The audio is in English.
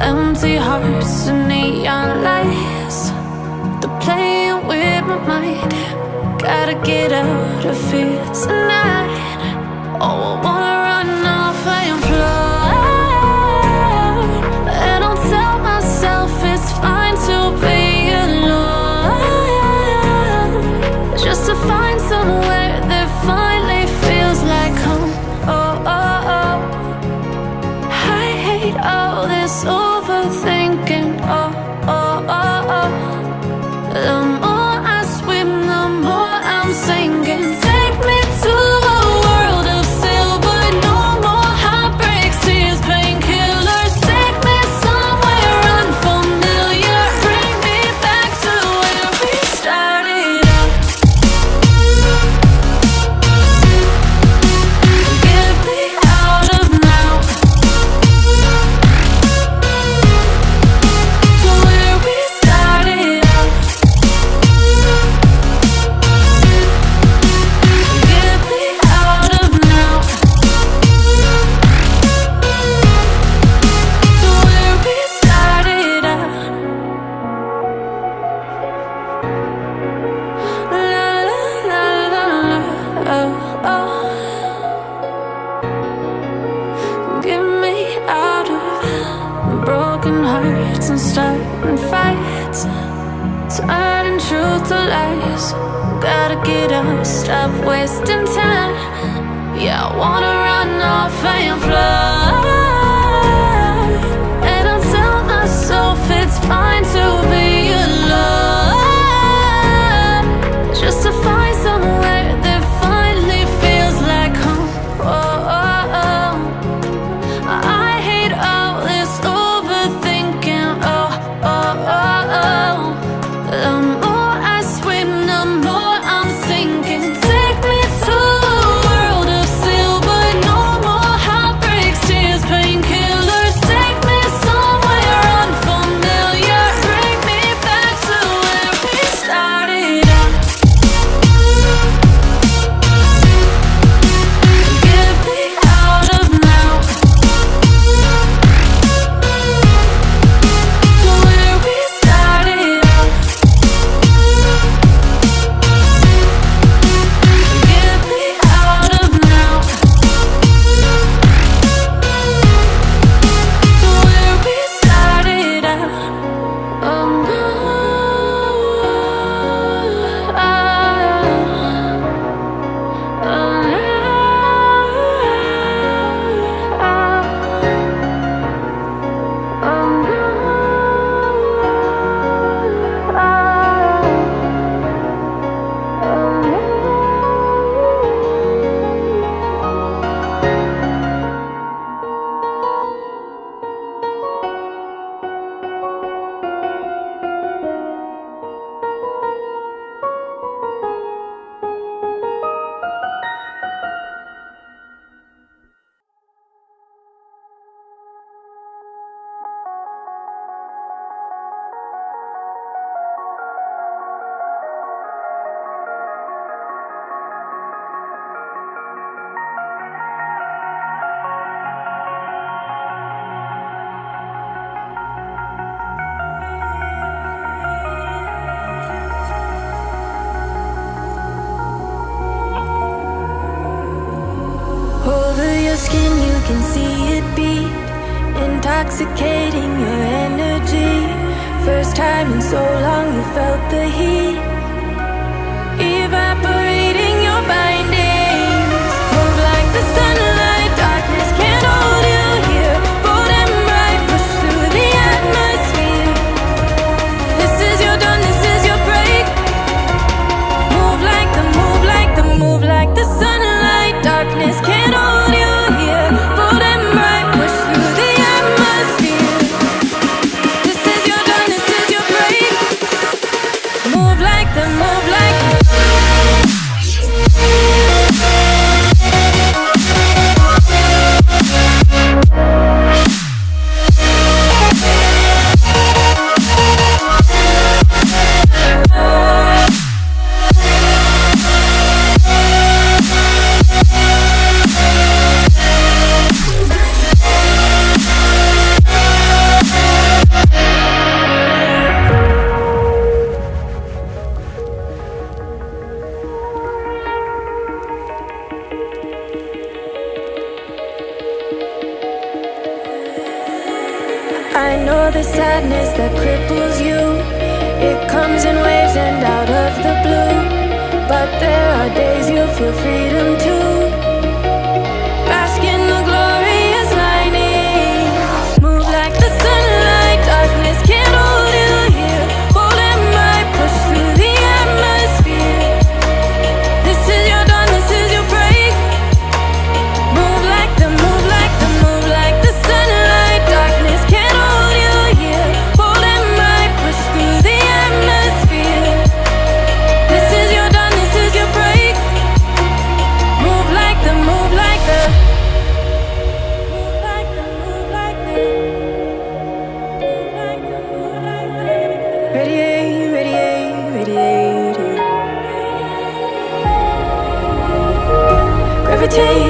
Empty hearts and neon lights, they're playing with my mind. Gotta get out of here tonight. Oh, I wanna run off and fly. And I'll tell myself it's fine to be alone, just to find somewhere that finally feels like home. Oh, oh, oh. I hate all this overthinking. Oh, oh, oh, oh. The more I swim, the more I'm sinking. Take me to a world of silver. No more heartbreaks, tears, painkillers. Take me somewhere unfamiliar. Bring me back to where we started out. Get me out of now, to where we started out. Get me out of now, to where we started out. La la la la la, oh, oh. Get me out of broken hearts and starting fights, turning truth to lies. Gotta get up, stop wasting time. Yeah, I wanna run off and fly. And I'll tell myself it's fine to be alone, just to find somewhere that finally feels like home. Oh, oh, oh. I hate all this overthinking. Oh, oh, oh, oh. The more I swim, the more I'm sinking. Take me to a world of silver. No more heartbreaks, tears, painkillers. Take me somewhere unfamiliar. Bring me back to where we started out. Get me out of now, to where we started out. Get me out of now, to where we started out. Oh no, oh over your skin, you can see it beat, intoxicating your energy. First time in so long you felt the heat, evaporating your bindings. Move like the sunlight, darkness can't hold you here. Bold and bright, push through the atmosphere. This is your dawn, this is your break. Move like the, move like the, move like the sunlight. Darkness can't hold you here. Bold and bright, push through the atmosphere. This is your dawn, this is your break. Move like the sadness that cripples you. It comes in waves and out of the blue. But there are days you feel freedom too. Bask in the glorious lightning. Move like the sunlight, darkness can't hold you here. Bold and might push through the atmosphere. This is your dawn, this is your break. Move like the, move like the, move like the sunlight. Darkness can't hold you here. Bold and might push through the atmosphere. This is your dawn, this is your break. Move like the, move like the, move like the, move like the, move like the, move like the. Radiate, radiate, radiate. Gravitate,